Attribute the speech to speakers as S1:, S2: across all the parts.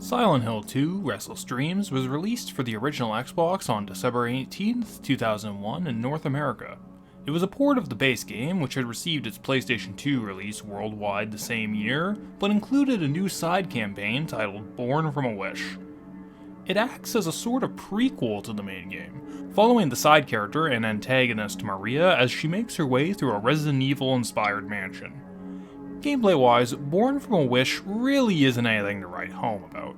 S1: Silent Hill 2: Restless Dreams was released for the original Xbox on December 18, 2001 in North America. It was a port of the base game, which had received its PlayStation 2 release worldwide the same year, but included a new side campaign titled Born from a Wish. It acts as a sort of prequel to the main game, following the side character and antagonist Maria as she makes her way through a Resident Evil-inspired mansion. Gameplay-wise, Born from a Wish really isn't anything to write home about,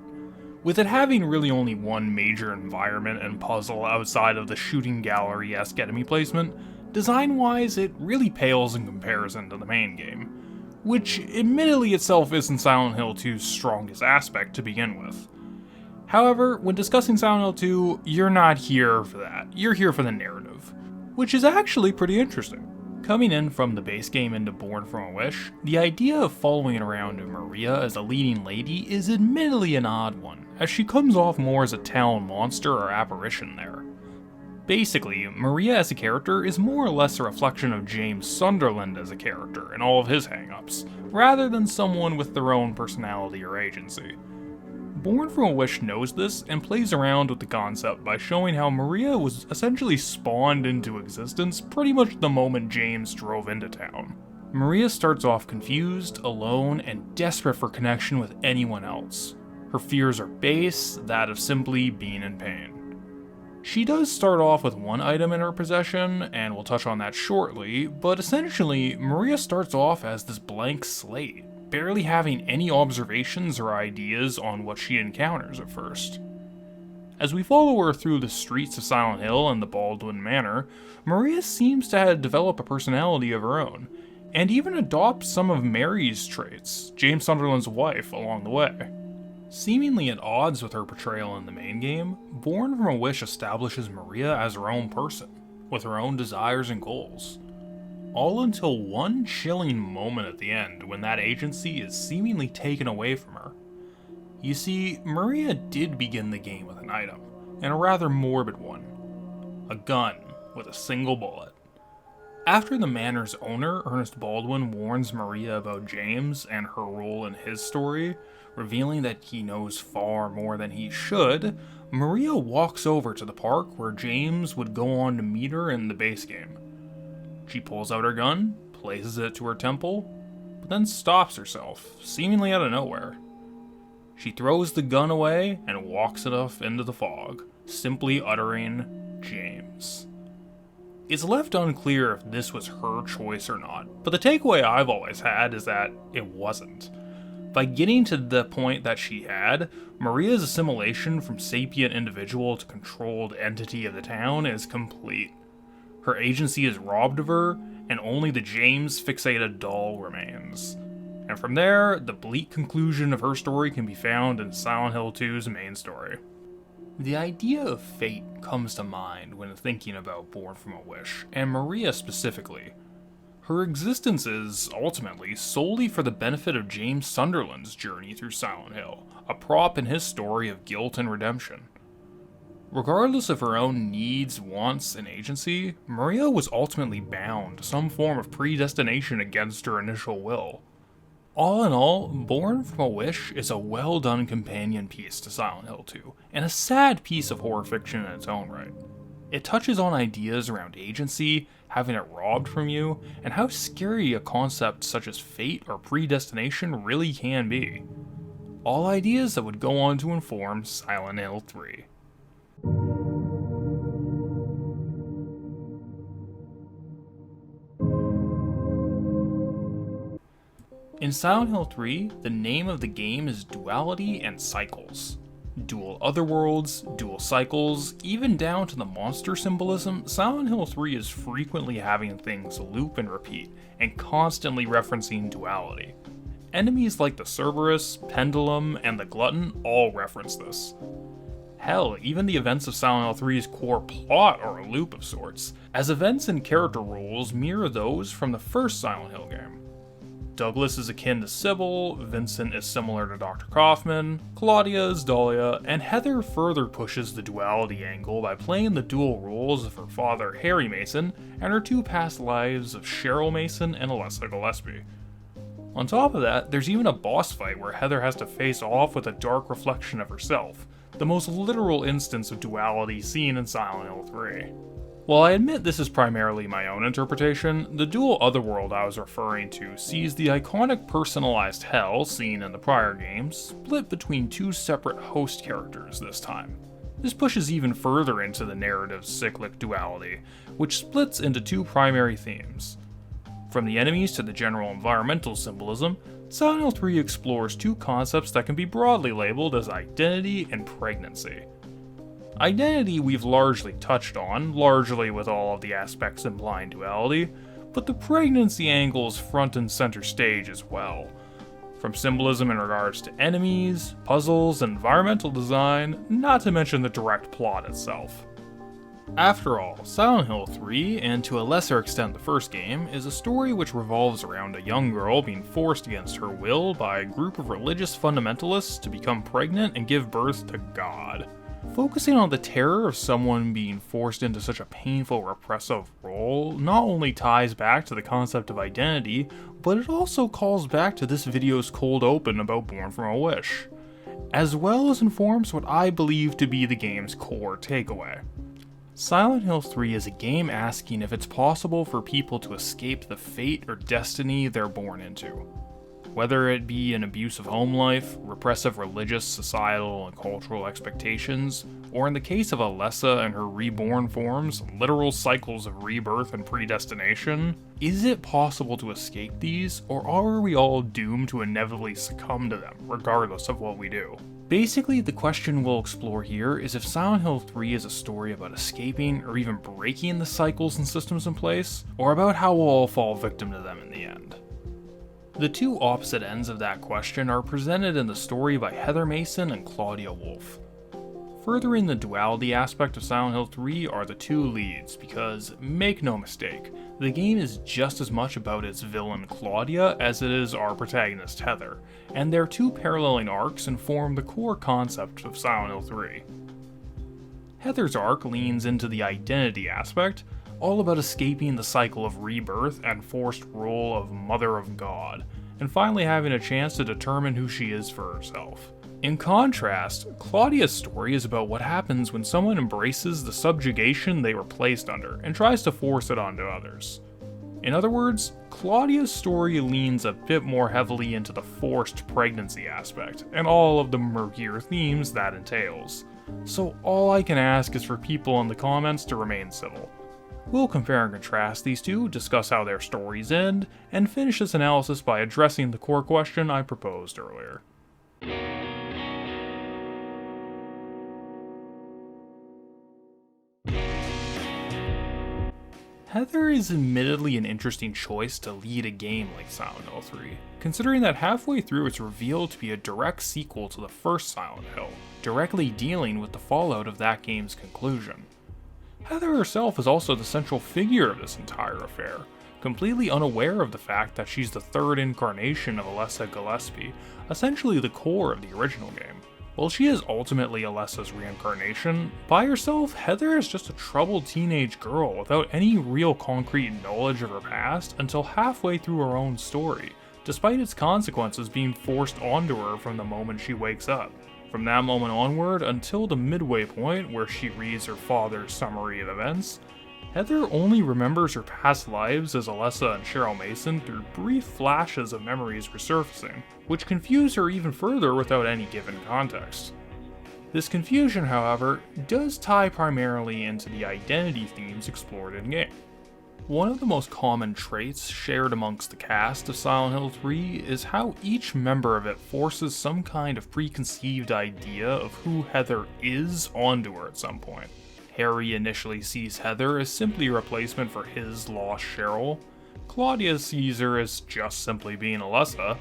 S1: with it having really only one major environment and puzzle outside of the shooting gallery-esque enemy placement. Design-wise, it really pales in comparison to the main game, which admittedly itself isn't Silent Hill 2's strongest aspect to begin with. However, when discussing Silent Hill 2, you're not here for that, you're here for the narrative, which is actually pretty interesting. Coming in from the base game into Born from a Wish, the idea of following around Maria as a leading lady is admittedly an odd one, as she comes off more as a town monster or apparition there. Basically, Maria as a character is more or less a reflection of James Sunderland as a character and all of his hang-ups, rather than someone with their own personality or agency. Born from a Wish knows this and plays around with the concept by showing how Maria was essentially spawned into existence pretty much the moment James drove into town. Maria starts off confused, alone, and desperate for connection with anyone else. Her fears are base, that of simply being in pain. She does start off with one item in her possession, and we'll touch on that shortly, but essentially, Maria starts off as this blank slate, barely having any observations or ideas on what she encounters at first. As we follow her through the streets of Silent Hill and the Baldwin Manor, Maria seems to develop a personality of her own, and even adopt some of Mary's traits, James Sunderland's wife, along the way. Seemingly at odds with her portrayal in the main game, Born from a Wish establishes Maria as her own person, with her own desires and goals. All until one chilling moment at the end when that agency is seemingly taken away from her. You see, Maria did begin the game with an item, and a rather morbid one. A gun with a single bullet. After the manor's owner, Ernest Baldwin, warns Maria about James and her role in his story, revealing that he knows far more than he should, Maria walks over to the park where James would go on to meet her in the base game. She pulls out her gun, places it to her temple, but then stops herself, seemingly out of nowhere. She throws the gun away and walks it off into the fog, simply uttering, "James." It's left unclear if this was her choice or not, but the takeaway I've always had is that it wasn't. By getting to the point that she had, Maria's assimilation from sapient individual to controlled entity of the town is complete. Her agency is robbed of her, and only the James-fixated doll remains. And from there, the bleak conclusion of her story can be found in Silent Hill 2's main story. The idea of fate comes to mind when thinking about Born from a Wish, and Maria specifically. Her existence is, ultimately, solely for the benefit of James Sunderland's journey through Silent Hill, a prop in his story of guilt and redemption. Regardless of her own needs, wants, and agency, Maria was ultimately bound to some form of predestination against her initial will. All in all, Born from a Wish is a well-done companion piece to Silent Hill 2, and a sad piece of horror fiction in its own right. It touches on ideas around agency, having it robbed from you, and how scary a concept such as fate or predestination really can be. All ideas that would go on to inform Silent Hill 3. In Silent Hill 3, the name of the game is Duality and Cycles. Dual otherworlds, dual cycles, even down to the monster symbolism, Silent Hill 3 is frequently having things loop and repeat, and constantly referencing duality. Enemies like the Cerberus, Pendulum, and the Glutton all reference this. Hell, even the events of Silent Hill 3's core plot are a loop of sorts, as events and character roles mirror those from the first Silent Hill game. Douglas is akin to Sybil, Vincent is similar to Dr. Kaufman, Claudia is Dahlia, and Heather further pushes the duality angle by playing the dual roles of her father Harry Mason and her two past lives of Cheryl Mason and Alessa Gillespie. On top of that, there's even a boss fight where Heather has to face off with a dark reflection of herself, the most literal instance of duality seen in Silent Hill 3. While I admit this is primarily my own interpretation, the dual otherworld I was referring to sees the iconic personalized hell seen in the prior games split between two separate host characters this time. This pushes even further into the narrative's cyclic duality, which splits into two primary themes. From the enemies to the general environmental symbolism, Silent Hill 3 explores two concepts that can be broadly labeled as identity and pregnancy. Identity we've largely touched on, largely with all of the aspects implying duality, but the pregnancy angle is front and center stage as well. From symbolism in regards to enemies, puzzles, and environmental design, not to mention the direct plot itself. After all, Silent Hill 3, and to a lesser extent the first game, is a story which revolves around a young girl being forced against her will by a group of religious fundamentalists to become pregnant and give birth to God. Focusing on the terror of someone being forced into such a painful, repressive role not only ties back to the concept of identity, but it also calls back to this video's cold open about Born from a Wish, as well as informs what I believe to be the game's core takeaway. Silent Hill 3 is a game asking if it's possible for people to escape the fate or destiny they're born into. Whether it be an abusive home life, repressive religious, societal, and cultural expectations, or in the case of Alessa and her reborn forms, literal cycles of rebirth and predestination, is it possible to escape these, or are we all doomed to inevitably succumb to them, regardless of what we do? Basically, the question we'll explore here is if Silent Hill 3 is a story about escaping or even breaking the cycles and systems in place, or about how we'll all fall victim to them in the end. The two opposite ends of that question are presented in the story by Heather Mason and Claudia Wolf. Furthering the duality aspect of Silent Hill 3 are the two leads, because, make no mistake, the game is just as much about its villain Claudia as it is our protagonist Heather, and their two paralleling arcs inform the core concept of Silent Hill 3. Heather's arc leans into the identity aspect, all about escaping the cycle of rebirth and forced role of Mother of God, and finally having a chance to determine who she is for herself. In contrast, Claudia's story is about what happens when someone embraces the subjugation they were placed under and tries to force it onto others. In other words, Claudia's story leans a bit more heavily into the forced pregnancy aspect, and all of the murkier themes that entails. So all I can ask is for people in the comments to remain civil. We'll compare and contrast these two, discuss how their stories end, and finish this analysis by addressing the core question I proposed earlier. Heather is admittedly an interesting choice to lead a game like Silent Hill 3, considering that halfway through it's revealed to be a direct sequel to the first Silent Hill, directly dealing with the fallout of that game's conclusion. Heather herself is also the central figure of this entire affair, completely unaware of the fact that she's the third incarnation of Alessa Gillespie, essentially the core of the original game. While she is ultimately Alessa's reincarnation, by herself, Heather is just a troubled teenage girl without any real concrete knowledge of her past until halfway through her own story, despite its consequences being forced onto her from the moment she wakes up. From that moment onward until the midway point where she reads her father's summary of events, Heather only remembers her past lives as Alessa and Cheryl Mason through brief flashes of memories resurfacing, which confuse her even further without any given context. This confusion, however, does tie primarily into the identity themes explored in-game. One of the most common traits shared amongst the cast of Silent Hill 3 is how each member of it forces some kind of preconceived idea of who Heather is onto her at some point. Harry initially sees Heather as simply a replacement for his lost Cheryl, Claudia sees her as just simply being Alessa,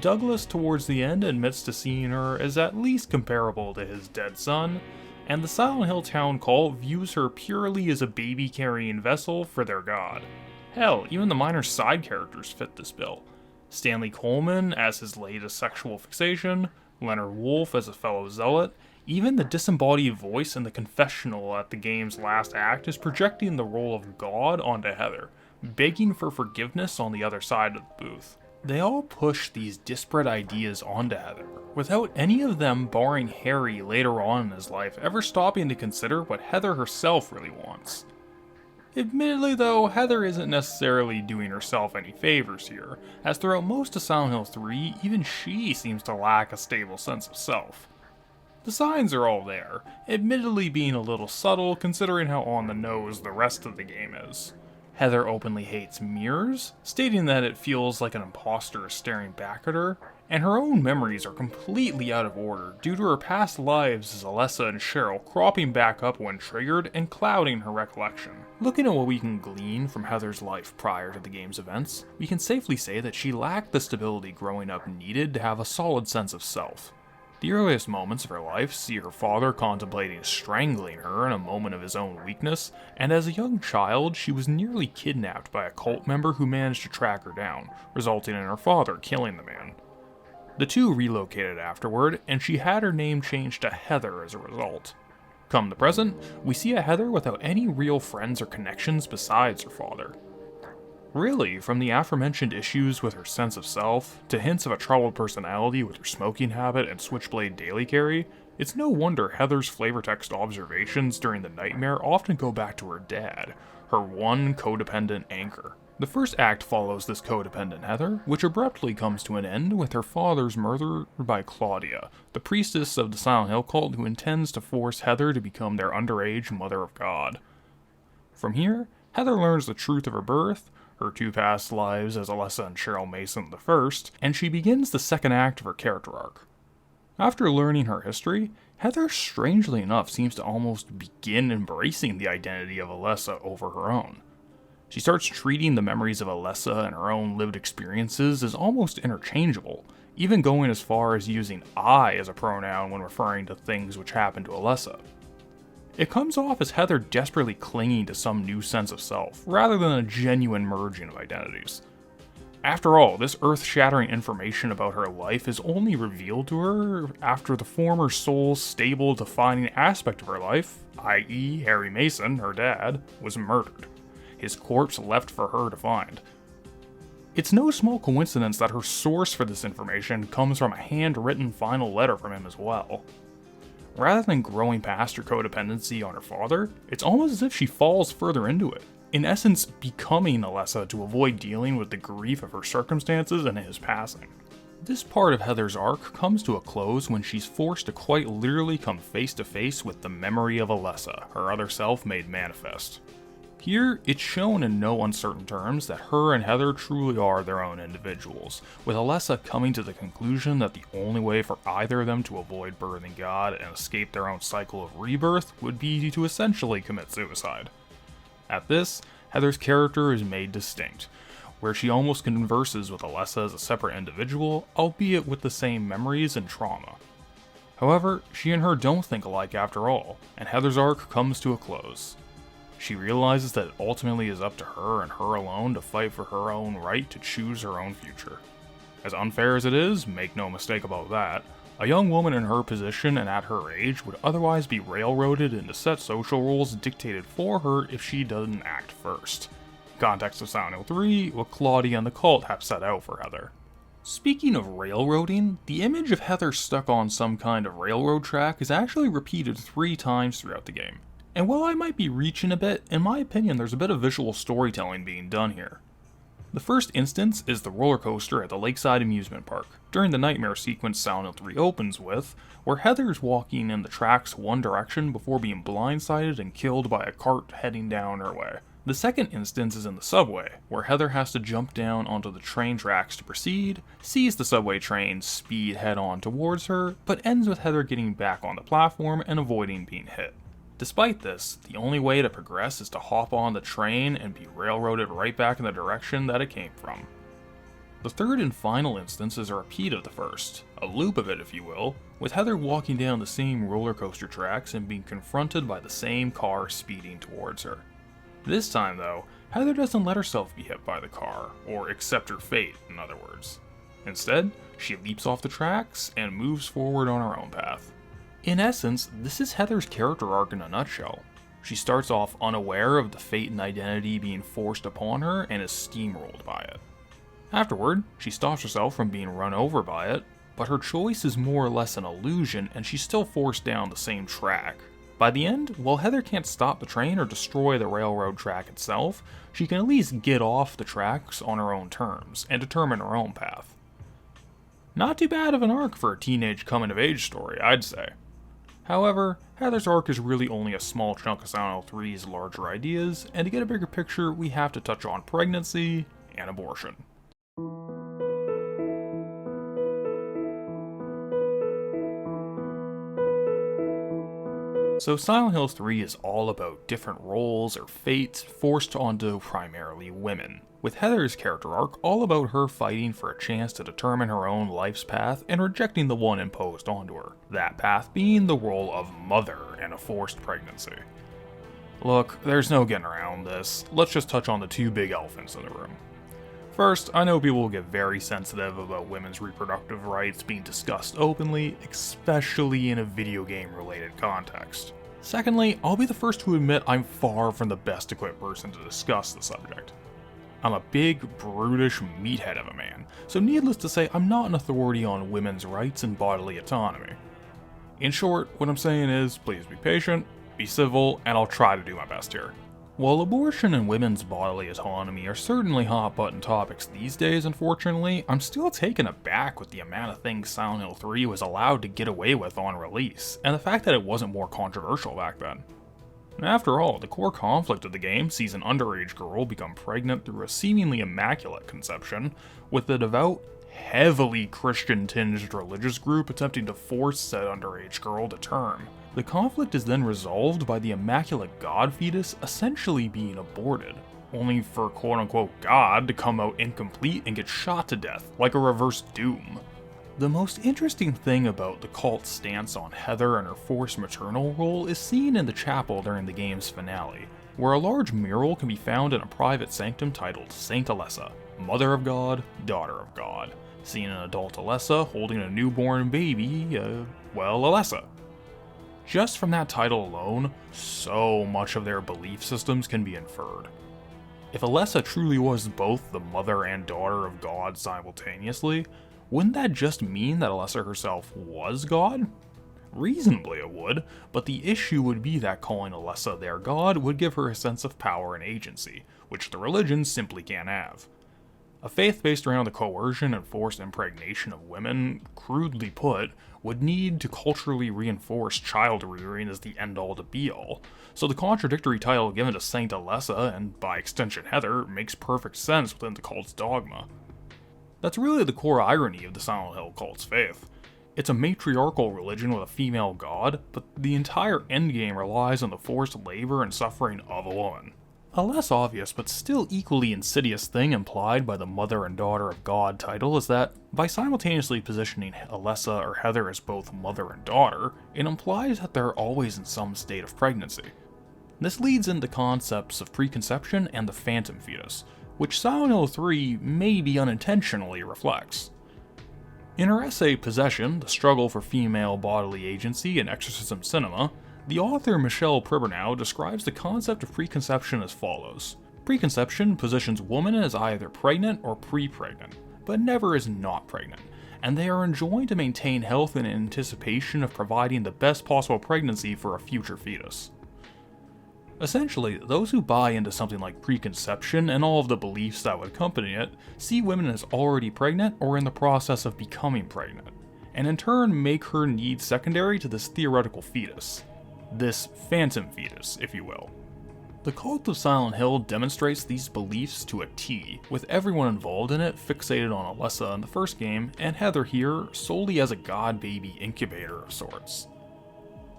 S1: Douglas towards the end admits to seeing her as at least comparable to his dead son, and the Silent Hill town cult views her purely as a baby-carrying vessel for their god. Hell, even the minor side characters fit this bill. Stanley Coleman as his latest sexual fixation, Leonard Wolf as a fellow zealot, even the disembodied voice in the confessional at the game's last act is projecting the role of God onto Heather, begging for forgiveness on the other side of the booth. They all push these disparate ideas onto Heather, without any of them, barring Harry later on in his life, ever stopping to consider what Heather herself really wants. Admittedly though, Heather isn't necessarily doing herself any favors here, as throughout most of Silent Hill 3, even she seems to lack a stable sense of self. The signs are all there, admittedly being a little subtle considering how on the nose the rest of the game is. Heather openly hates mirrors, stating that it feels like an imposter is staring back at her, and her own memories are completely out of order due to her past lives as Alessa and Cheryl cropping back up when triggered and clouding her recollection. Looking at what we can glean from Heather's life prior to the game's events, we can safely say that she lacked the stability growing up needed to have a solid sense of self. The earliest moments of her life see her father contemplating strangling her in a moment of his own weakness, and as a young child, she was nearly kidnapped by a cult member who managed to track her down, resulting in her father killing the man. The two relocated afterward, and she had her name changed to Heather as a result. Come the present, we see a Heather without any real friends or connections besides her father. Really, from the aforementioned issues with her sense of self, to hints of a troubled personality with her smoking habit and switchblade daily carry, it's no wonder Heather's flavortext observations during the nightmare often go back to her dad, her one codependent anchor. The first act follows this codependent Heather, which abruptly comes to an end with her father's murder by Claudia, the priestess of the Silent Hill cult who intends to force Heather to become their underage Mother of God. From here, Heather learns the truth of her birth, her two past lives as Alessa and Cheryl Mason I, and she begins the second act of her character arc. After learning her history, Heather strangely enough seems to almost begin embracing the identity of Alessa over her own. She starts treating the memories of Alessa and her own lived experiences as almost interchangeable, even going as far as using I as a pronoun when referring to things which happened to Alessa. It comes off as Heather desperately clinging to some new sense of self, rather than a genuine merging of identities. After all, this earth-shattering information about her life is only revealed to her after the former soul's stable defining aspect of her life, i.e. Harry Mason, her dad, was murdered. His corpse left for her to find. It's no small coincidence that her source for this information comes from a handwritten final letter from him as well. Rather than growing past her codependency on her father, it's almost as if she falls further into it, in essence becoming Alessa to avoid dealing with the grief of her circumstances and his passing. This part of Heather's arc comes to a close when she's forced to quite literally come face to face with the memory of Alessa, her other self made manifest. Here, it's shown in no uncertain terms that her and Heather truly are their own individuals, with Alessa coming to the conclusion that the only way for either of them to avoid birthing God and escape their own cycle of rebirth would be to essentially commit suicide. At this, Heather's character is made distinct, where she almost converses with Alessa as a separate individual, albeit with the same memories and trauma. However, she and her don't think alike after all, and Heather's arc comes to a close. She realizes that it ultimately is up to her and her alone to fight for her own right to choose her own future. As unfair as it is, make no mistake about that, a young woman in her position and at her age would otherwise be railroaded into set social rules dictated for her if she doesn't act first. In context of Silent Hill 3, what Claudia and the cult have set out for Heather. Speaking of railroading, the image of Heather stuck on some kind of railroad track is actually repeated 3 times throughout the game. And while I might be reaching a bit, in my opinion there's a bit of visual storytelling being done here. The first instance is the roller coaster at the Lakeside Amusement Park, during the nightmare sequence Silent Hill 3 opens with, where Heather's walking in the tracks one direction before being blindsided and killed by a cart heading down her way. The second instance is in the subway, where Heather has to jump down onto the train tracks to proceed, sees the subway train speed head-on towards her, but ends with Heather getting back on the platform and avoiding being hit. Despite this, the only way to progress is to hop on the train and be railroaded right back in the direction that it came from. The third and final instance is a repeat of the first, a loop of it if you will, with Heather walking down the same roller coaster tracks and being confronted by the same car speeding towards her. This time though, Heather doesn't let herself be hit by the car, or accept her fate in other words. Instead, she leaps off the tracks and moves forward on her own path. In essence, this is Heather's character arc in a nutshell. She starts off unaware of the fate and identity being forced upon her and is steamrolled by it. Afterward, she stops herself from being run over by it, but her choice is more or less an illusion and she's still forced down the same track. By the end, while Heather can't stop the train or destroy the railroad track itself, she can at least get off the tracks on her own terms and determine her own path. Not too bad of an arc for a teenage coming-of-age story, I'd say. However, Heather's arc is really only a small chunk of Silent Hill 3's larger ideas, and to get a bigger picture, we have to touch on pregnancy and abortion. So Silent Hill 3 is all about different roles or fates forced onto primarily women, with Heather's character arc all about her fighting for a chance to determine her own life's path and rejecting the one imposed onto her, that path being the role of mother in a forced pregnancy. Look, there's no getting around this, let's just touch on the two big elephants in the room. First, I know people will get very sensitive about women's reproductive rights being discussed openly, especially in a video game related context. Secondly, I'll be the first to admit I'm far from the best equipped person to discuss the subject. I'm a big, brutish meathead of a man, so needless to say, I'm not an authority on women's rights and bodily autonomy. In short, what I'm saying is, please be patient, be civil, and I'll try to do my best here. While abortion and women's bodily autonomy are certainly hot button topics these days, unfortunately, I'm still taken aback with the amount of things Silent Hill 3 was allowed to get away with on release, and the fact that it wasn't more controversial back then. After all, the core conflict of the game sees an underage girl become pregnant through a seemingly immaculate conception, with the devout, heavily Christian-tinged religious group attempting to force said underage girl to term. The conflict is then resolved by the immaculate God fetus essentially being aborted, only for quote-unquote God to come out incomplete and get shot to death, like a reverse Doom. The most interesting thing about the cult's stance on Heather and her forced maternal role is seen in the chapel during the game's finale, where a large mural can be found in a private sanctum titled Saint Alessa, Mother of God, Daughter of God, seeing an adult Alessa holding a newborn baby, Alessa. Just from that title alone, so much of their belief systems can be inferred. If Alessa truly was both the mother and daughter of God simultaneously, wouldn't that just mean that Alessa herself was God? Reasonably it would, but the issue would be that calling Alessa their god would give her a sense of power and agency, which the religion simply can't have. A faith based around the coercion and forced impregnation of women, crudely put, would need to culturally reinforce child rearing as the end-all to be-all, so the contradictory title given to Saint Alessa, and by extension Heather, makes perfect sense within the cult's dogma. That's really the core irony of the Silent Hill cult's faith. It's a matriarchal religion with a female god, but the entire endgame relies on the forced labor and suffering of a woman. A less obvious but still equally insidious thing implied by the Mother and Daughter of God title is that, by simultaneously positioning Alessa or Heather as both mother and daughter, it implies that they're always in some state of pregnancy. This leads into concepts of preconception and the phantom fetus, which Silent Hill 3 maybe unintentionally reflects. In her essay Possession, The Struggle for Female Bodily Agency in Exorcism Cinema, the author Michelle Pribernau describes the concept of preconception as follows. Preconception positions women as either pregnant or pre-pregnant, but never as not pregnant, and they are enjoined to maintain health in anticipation of providing the best possible pregnancy for a future fetus. Essentially, those who buy into something like preconception and all of the beliefs that would accompany it see women as already pregnant or in the process of becoming pregnant, and in turn make her needs secondary to this theoretical fetus. This phantom fetus, if you will. The cult of Silent Hill demonstrates these beliefs to a T, with everyone involved in it fixated on Alessa in the first game, and Heather here solely as a god baby incubator of sorts.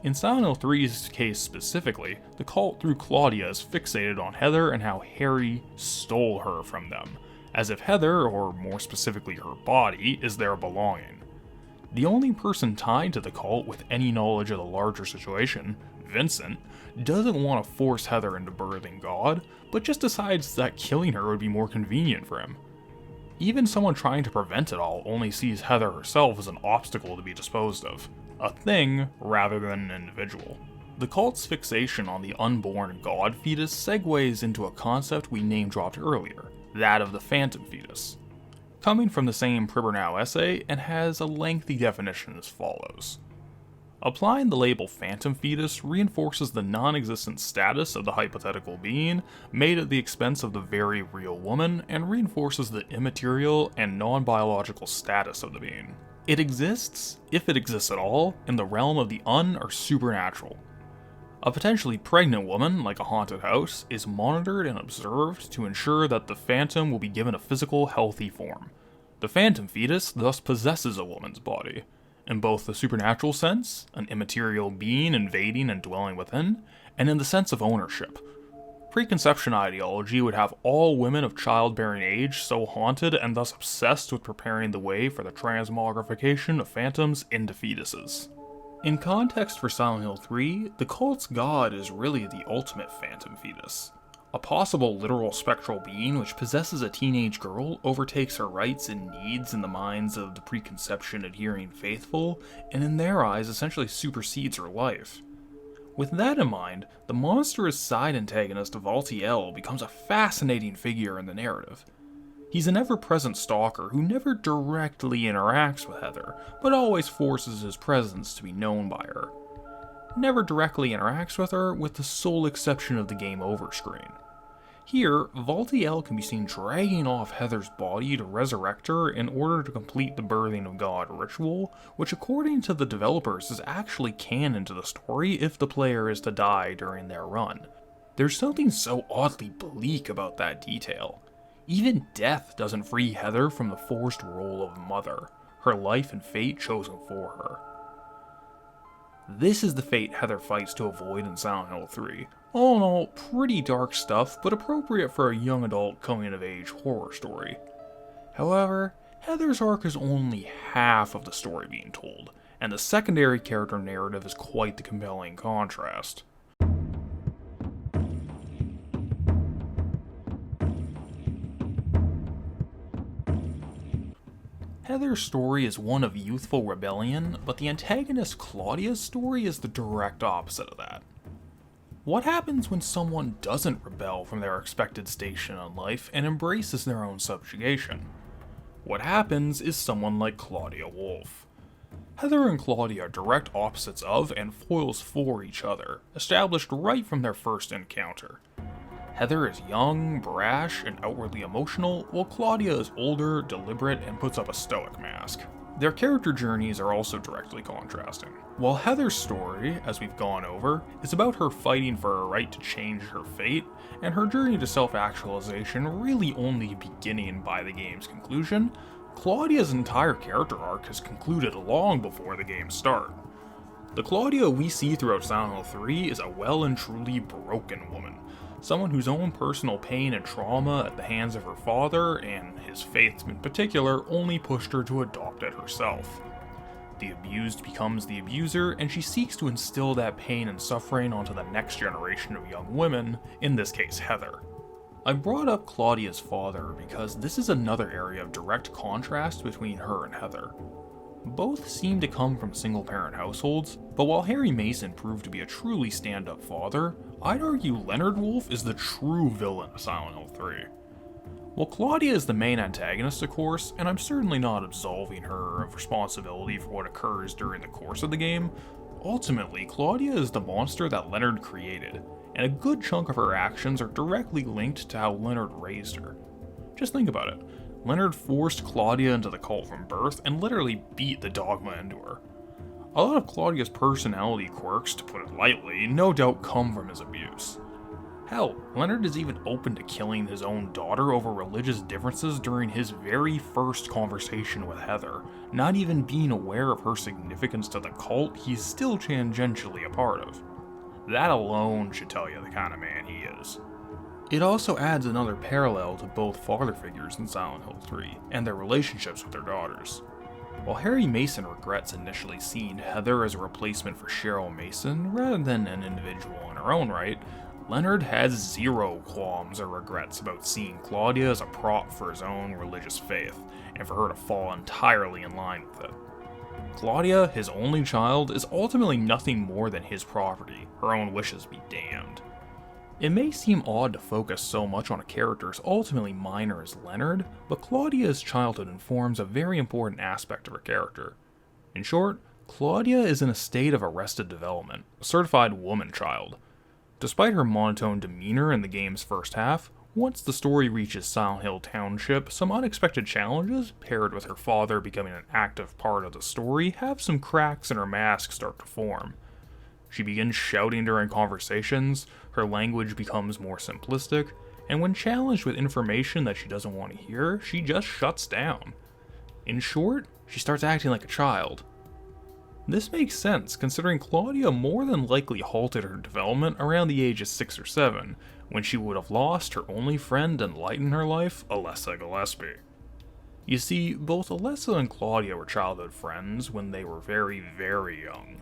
S1: In Silent Hill 3's case specifically, the cult through Claudia is fixated on Heather and how Harry stole her from them, as if Heather, or more specifically her body, is their belonging. The only person tied to the cult with any knowledge of the larger situation, Vincent, doesn't want to force Heather into birthing God, but just decides that killing her would be more convenient for him. Even someone trying to prevent it all only sees Heather herself as an obstacle to be disposed of, a thing rather than an individual. The cult's fixation on the unborn God fetus segues into a concept we name-dropped earlier, that of the phantom fetus. coming from the same Pribernow essay and has a lengthy definition as follows. Applying the label phantom fetus reinforces the non-existent status of the hypothetical being made at the expense of the very real woman and reinforces the immaterial and non-biological status of the being. It exists, if it exists at all, in the realm of the or supernatural. A potentially pregnant woman, like a haunted house, is monitored and observed to ensure that the phantom will be given a physical, healthy form. The phantom fetus thus possesses a woman's body, in both the supernatural sense, an immaterial being invading and dwelling within, and in the sense of ownership. Preconception ideology would have all women of childbearing age so haunted and thus obsessed with preparing the way for the transmogrification of phantoms into fetuses. In context for Silent Hill 3, the cult's god is really the ultimate phantom fetus. A possible literal spectral being which possesses a teenage girl, overtakes her rights and needs in the minds of the preconception adhering faithful, and in their eyes essentially supersedes her life. With that in mind, the monstrous side antagonist of Valtiel becomes a fascinating figure in the narrative. He's an ever-present stalker who never directly interacts with Heather, but always forces his presence to be known by her. Never directly interacts with her, with the sole exception of the game over screen. Here, Valtiel can be seen dragging off Heather's body to resurrect her in order to complete the birthing of God ritual, which according to the developers is actually canon to the story if the player is to die during their run. There's something so oddly bleak about that detail. Even death doesn't free Heather from the forced role of mother, her life and fate chosen for her. This is the fate Heather fights to avoid in Silent Hill 3. All in all, pretty dark stuff, but appropriate for a young adult coming-of-age horror story. However, Heather's arc is only half of the story being told, and the secondary character narrative is quite the compelling contrast. Heather's story is one of youthful rebellion, but the antagonist Claudia's story is the direct opposite of that. What happens when someone doesn't rebel from their expected station in life and embraces their own subjugation? What happens is someone like Claudia Wolf. Heather and Claudia are direct opposites of and foils for each other, established right from their first encounter. Heather is young, brash, and outwardly emotional, while Claudia is older, deliberate, and puts up a stoic mask. Their character journeys are also directly contrasting. While Heather's story, as we've gone over, is about her fighting for her right to change her fate, and her journey to self-actualization really only beginning by the game's conclusion, Claudia's entire character arc has concluded long before the game's start. The Claudia we see throughout Silent Hill 3 is a well and truly broken woman, someone whose own personal pain and trauma at the hands of her father, and his faith in particular, only pushed her to adopt it herself. The abused becomes the abuser, and she seeks to instill that pain and suffering onto the next generation of young women, in this case Heather. I brought up Claudia's father because this is another area of direct contrast between her and Heather. Both seem to come from single-parent households, but while Harry Mason proved to be a truly stand-up father, I'd argue Leonard Wolf is the true villain of Silent Hill 3. While Claudia is the main antagonist, of course, and I'm certainly not absolving her of responsibility for what occurs during the course of the game, ultimately Claudia is the monster that Leonard created, and a good chunk of her actions are directly linked to how Leonard raised her. Just think about it. Leonard forced Claudia into the cult from birth and literally beat the dogma into her. A lot of Claudia's personality quirks, to put it lightly, no doubt come from his abuse. Hell, Leonard is even open to killing his own daughter over religious differences during his very first conversation with Heather, not even being aware of her significance to the cult he's still tangentially a part of. That alone should tell you the kind of man he is. It also adds another parallel to both father figures in Silent Hill 3, and their relationships with their daughters. While Harry Mason regrets initially seeing Heather as a replacement for Cheryl Mason rather than an individual in her own right, Leonard has zero qualms or regrets about seeing Claudia as a prop for his own religious faith, and for her to fall entirely in line with it. Claudia, his only child, is ultimately nothing more than his property, her own wishes be damned. It may seem odd to focus so much on a character as ultimately minor as Leonard, but Claudia's childhood informs a very important aspect of her character. In short, Claudia is in a state of arrested development, a certified woman child. Despite her monotone demeanor in the game's first half, once the story reaches Silent Hill Township, some unexpected challenges, paired with her father becoming an active part of the story, have some cracks in her mask start to form. She begins shouting during conversations, her language becomes more simplistic, and when challenged with information that she doesn't want to hear, she just shuts down. In short, she starts acting like a child. This makes sense, considering Claudia more than likely halted her development around the age of 6 or 7, when she would have lost her only friend and light in her life, Alessa Gillespie. You see, both Alessa and Claudia were childhood friends when they were very, very young,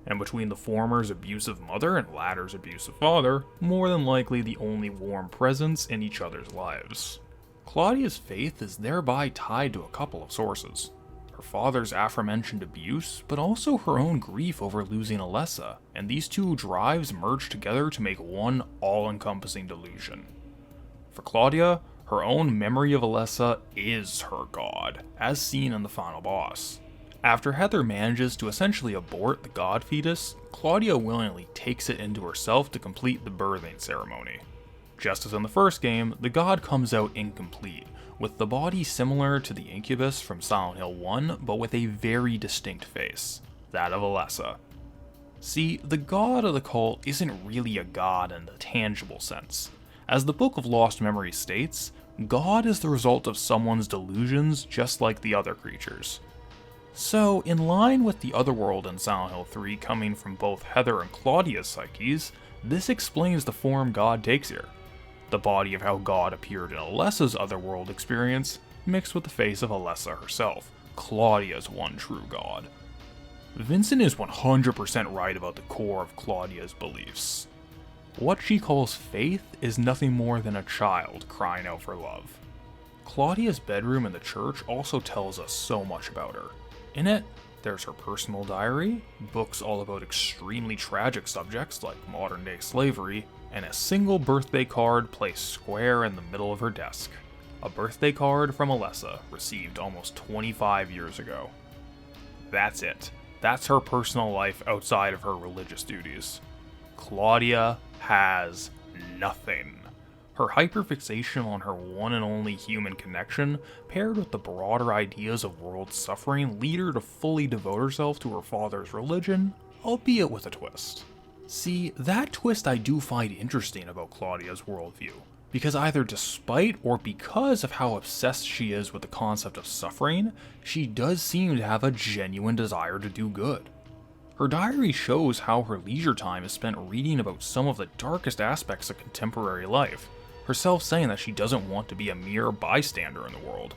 S1: and between the former's abusive mother and latter's abusive father, more than likely the only warm presence in each other's lives. Claudia's faith is thereby tied to a couple of sources. Her father's aforementioned abuse, but also her own grief over losing Alessa, and these two drives merge together to make one all-encompassing delusion. For Claudia, her own memory of Alessa is her god, as seen in the final boss. After Heather manages to essentially abort the god fetus, Claudia willingly takes it into herself to complete the birthing ceremony. Just as in the first game, the god comes out incomplete, with the body similar to the incubus from Silent Hill 1, but with a very distinct face, that of Alessa. See, the god of the cult isn't really a god in the tangible sense. As the Book of Lost Memories states, God is the result of someone's delusions just like the other creatures. So, in line with the otherworld in Silent Hill 3 coming from both Heather and Claudia's psyches, this explains the form God takes here. The body of how God appeared in Alessa's otherworld experience, mixed with the face of Alessa herself, Claudia's one true God. Vincent is 100% right about the core of Claudia's beliefs. What she calls faith is nothing more than a child crying out for love. Claudia's bedroom in the church also tells us so much about her. In it, there's her personal diary, books all about extremely tragic subjects like modern-day slavery, and a single birthday card placed square in the middle of her desk. A birthday card from Alessa, received almost 25 years ago. That's it. That's her personal life outside of her religious duties. Claudia has nothing. Her hyperfixation on her one and only human connection, paired with the broader ideas of world suffering, lead her to fully devote herself to her father's religion, albeit with a twist. See, that twist I do find interesting about Claudia's worldview, because either despite or because of how obsessed she is with the concept of suffering, she does seem to have a genuine desire to do good. Her diary shows how her leisure time is spent reading about some of the darkest aspects of contemporary life, herself saying that she doesn't want to be a mere bystander in the world.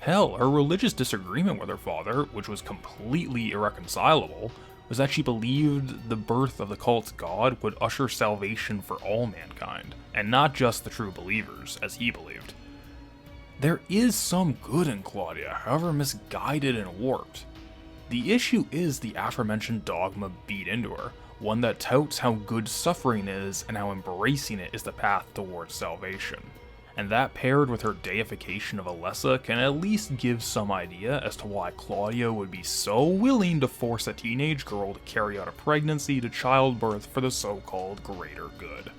S1: Hell, her religious disagreement with her father, which was completely irreconcilable, was that she believed the birth of the cult's god would usher salvation for all mankind, and not just the true believers, as he believed. There is some good in Claudia, however misguided and warped. The issue is the aforementioned dogma beat into her, one that touts how good suffering is and how embracing it is the path towards salvation. And that paired with her deification of Alessa can at least give some idea as to why Claudia would be so willing to force a teenage girl to carry out a pregnancy to childbirth for the so-called greater good.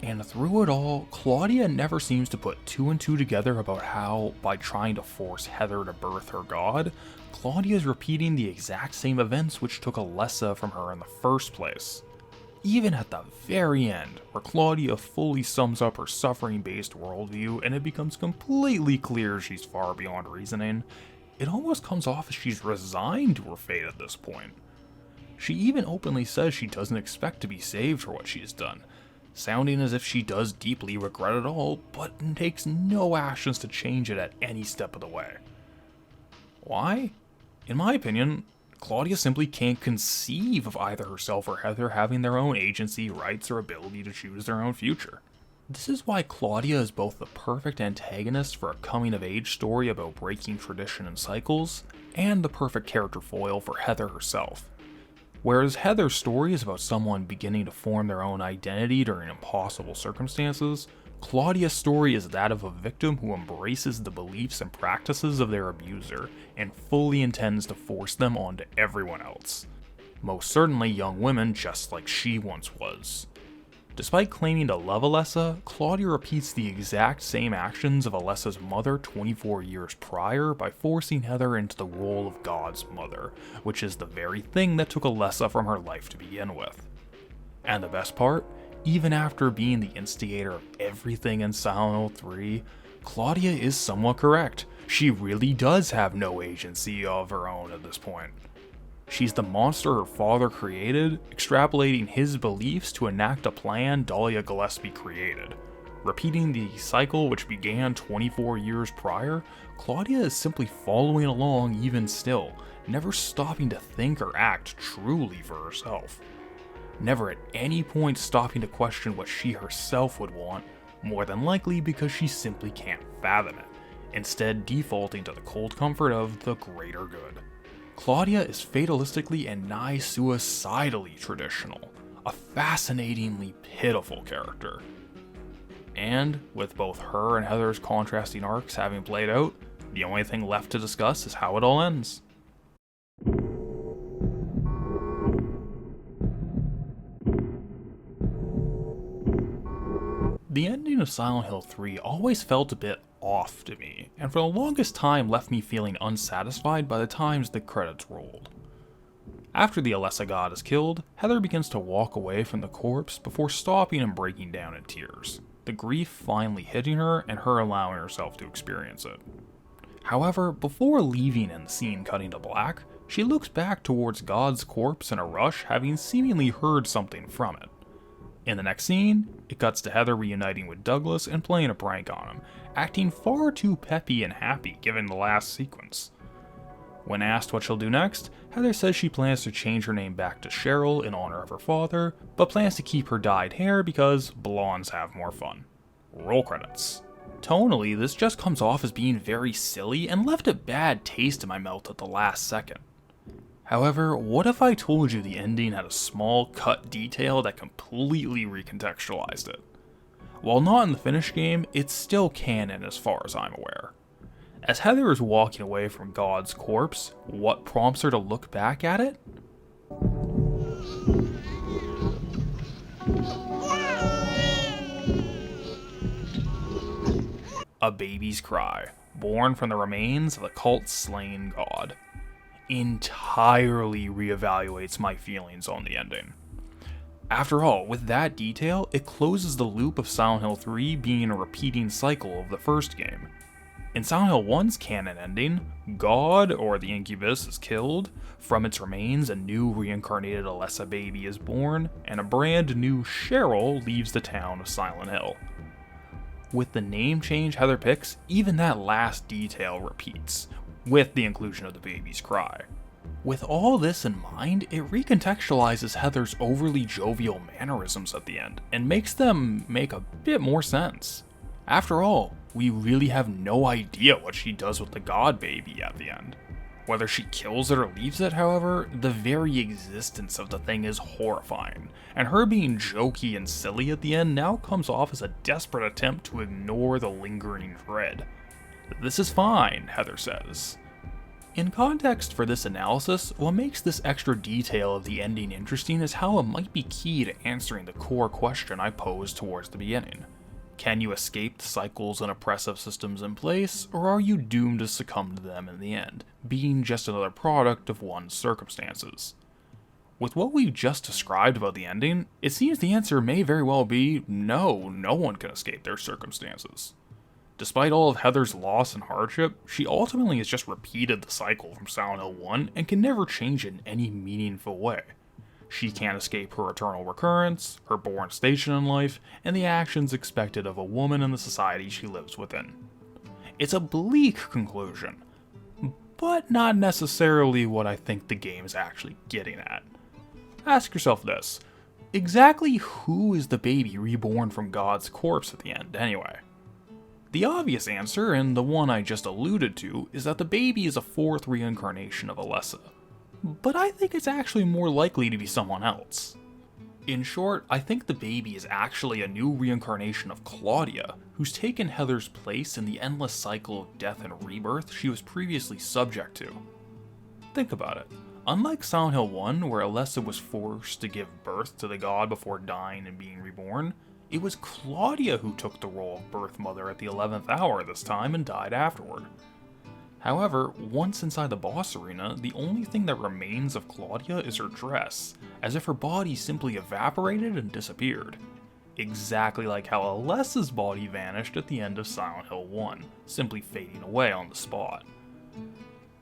S1: And through it all, Claudia never seems to put two and two together about how, by trying to force Heather to birth her god, Claudia is repeating the exact same events which took Alessa from her in the first place. Even at the very end, where Claudia fully sums up her suffering-based worldview and it becomes completely clear she's far beyond reasoning, it almost comes off as she's resigned to her fate at this point. She even openly says she doesn't expect to be saved for what she's done, sounding as if she does deeply regret it all, but takes no actions to change it at any step of the way. Why? In my opinion, Claudia simply can't conceive of either herself or Heather having their own agency, rights, or ability to choose their own future. This is why Claudia is both the perfect antagonist for a coming-of-age story about breaking tradition and cycles, and the perfect character foil for Heather herself. Whereas Heather's story is about someone beginning to form their own identity during impossible circumstances, Claudia's story is that of a victim who embraces the beliefs and practices of their abuser and fully intends to force them onto everyone else. Most certainly young women just like she once was. Despite claiming to love Alessa, Claudia repeats the exact same actions of Alessa's mother 24 years prior by forcing Heather into the role of God's mother, which is the very thing that took Alessa from her life to begin with. And the best part? Even after being the instigator of everything in Silent Hill 3, Claudia is somewhat correct. She really does have no agency of her own at this point. She's the monster her father created, extrapolating his beliefs to enact a plan Dahlia Gillespie created. Repeating the cycle which began 24 years prior, Claudia is simply following along even still, never stopping to think or act truly for herself. Never at any point stopping to question what she herself would want, more than likely because she simply can't fathom it, instead defaulting to the cold comfort of the greater good. Claudia is fatalistically and nigh suicidally traditional, a fascinatingly pitiful character. And, with both her and Heather's contrasting arcs having played out, the only thing left to discuss is how it all ends. The ending of Silent Hill 3 always felt a bit off to me, and for the longest time left me feeling unsatisfied by the times the credits rolled. After the Alessa god is killed, Heather begins to walk away from the corpse before stopping and breaking down in tears, the grief finally hitting her and her allowing herself to experience it. However, before leaving and the scene cutting to black, she looks back towards God's corpse in a rush, having seemingly heard something from it. In the next scene, it cuts to Heather reuniting with Douglas and playing a prank on him, acting far too peppy and happy given the last sequence. When asked what she'll do next, Heather says she plans to change her name back to Cheryl in honor of her father, but plans to keep her dyed hair because blondes have more fun. Roll credits. Tonally, this just comes off as being very silly and left a bad taste in my mouth at the last second. However, what if I told you the ending had a small cut detail that completely recontextualized it? While not in the finished game, it's still canon as far as I'm aware. As Heather is walking away from God's corpse, what prompts her to look back at it? A baby's cry, born from the remains of the cult's slain god. Entirely reevaluates my feelings on the ending. After all, with that detail, it closes the loop of Silent Hill 3 being a repeating cycle of the first game. In Silent Hill 1's canon ending, God, or the Incubus, is killed, from its remains a new reincarnated Alessa baby is born, and a brand new Cheryl leaves the town of Silent Hill. With the name change Heather picks, even that last detail repeats, with the inclusion of the baby's cry. With all this in mind, it recontextualizes Heather's overly jovial mannerisms at the end, and makes them make a bit more sense. After all, we really have no idea what she does with the god baby at the end. Whether she kills it or leaves it, however, the very existence of the thing is horrifying, and her being jokey and silly at the end now comes off as a desperate attempt to ignore the lingering dread. This is fine, Heather says. In context for this analysis, what makes this extra detail of the ending interesting is how it might be key to answering the core question I posed towards the beginning. Can you escape the cycles and oppressive systems in place, or are you doomed to succumb to them in the end, being just another product of one's circumstances? With what we've just described about the ending, it seems the answer may very well be no, no one can escape their circumstances. Despite all of Heather's loss and hardship, she ultimately has just repeated the cycle from Silent Hill 1 and can never change it in any meaningful way. She can't escape her eternal recurrence, her born station in life, and the actions expected of a woman in the society she lives within. It's a bleak conclusion, but not necessarily what I think the game is actually getting at. Ask yourself this: exactly who is the baby reborn from God's corpse at the end, anyway? The obvious answer, and the one I just alluded to, is that the baby is a fourth reincarnation of Alessa. but I think it's actually more likely to be someone else. In short, I think the baby is actually a new reincarnation of Claudia, who's taken Heather's place in the endless cycle of death and rebirth she was previously subject to. Think about it. Unlike Silent Hill 1, where Alessa was forced to give birth to the god before dying and being reborn, it was Claudia who took the role of birth mother at the 11th hour this time and died afterward. However, once inside the boss arena, the only thing that remains of Claudia is her dress, as if her body simply evaporated and disappeared. Exactly like how Alessa's body vanished at the end of Silent Hill 1, simply fading away on the spot.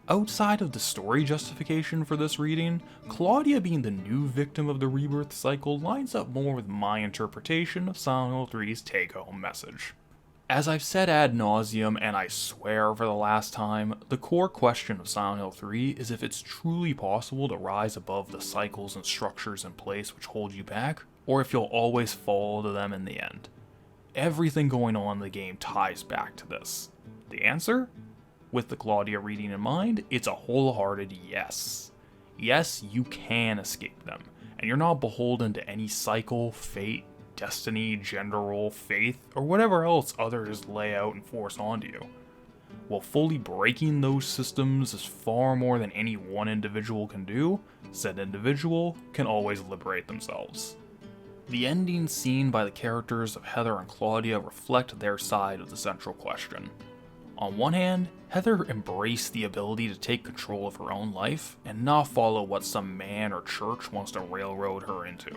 S1: Outside of the story justification for this reading, Claudia being the new victim of the rebirth cycle lines up more with my interpretation of Silent Hill 3's take-home message. As I've said ad nauseum, and I swear for the last time, the core question of Silent Hill 3 is if it's truly possible to rise above the cycles and structures in place which hold you back, or if you'll always fall to them in the end. Everything going on in the game ties back to this. The answer? With the Claudia reading in mind, it's a wholehearted yes. Yes, you can escape them, and you're not beholden to any cycle, fate, destiny, gender role, faith, or whatever else others lay out and force onto you. While fully breaking those systems is far more than any one individual can do, said individual can always liberate themselves. The endings seen by the characters of Heather and Claudia reflect their side of the central question. On one hand, Heather embraced the ability to take control of her own life and not follow what some man or church wants to railroad her into.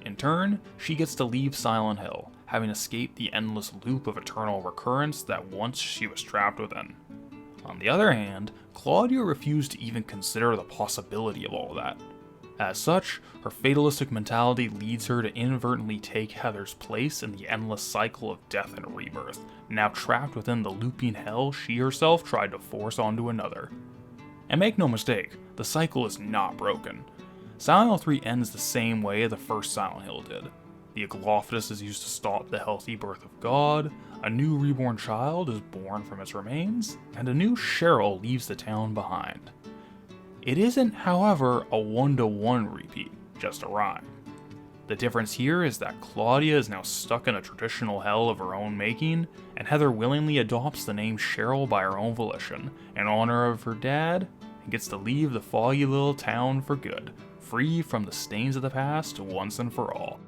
S1: In turn, she gets to leave Silent Hill, having escaped the endless loop of eternal recurrence that once she was trapped within. On the other hand, Claudia refused to even consider the possibility of all that. As such, her fatalistic mentality leads her to inadvertently take Heather's place in the endless cycle of death and rebirth, now trapped within the looping hell she herself tried to force onto another. And make no mistake, the cycle is not broken. Silent Hill 3 ends the same way the first Silent Hill did. The Aglophidus is used to stop the healthy birth of God, a new reborn child is born from its remains, and a new Cheryl leaves the town behind. It isn't, however, a one-to-one repeat, just a rhyme. The difference here is that Claudia is now stuck in a traditional hell of her own making, and Heather willingly adopts the name Cheryl by her own volition, in honor of her dad, and gets to leave the foggy little town for good, free from the stains of the past once and for all.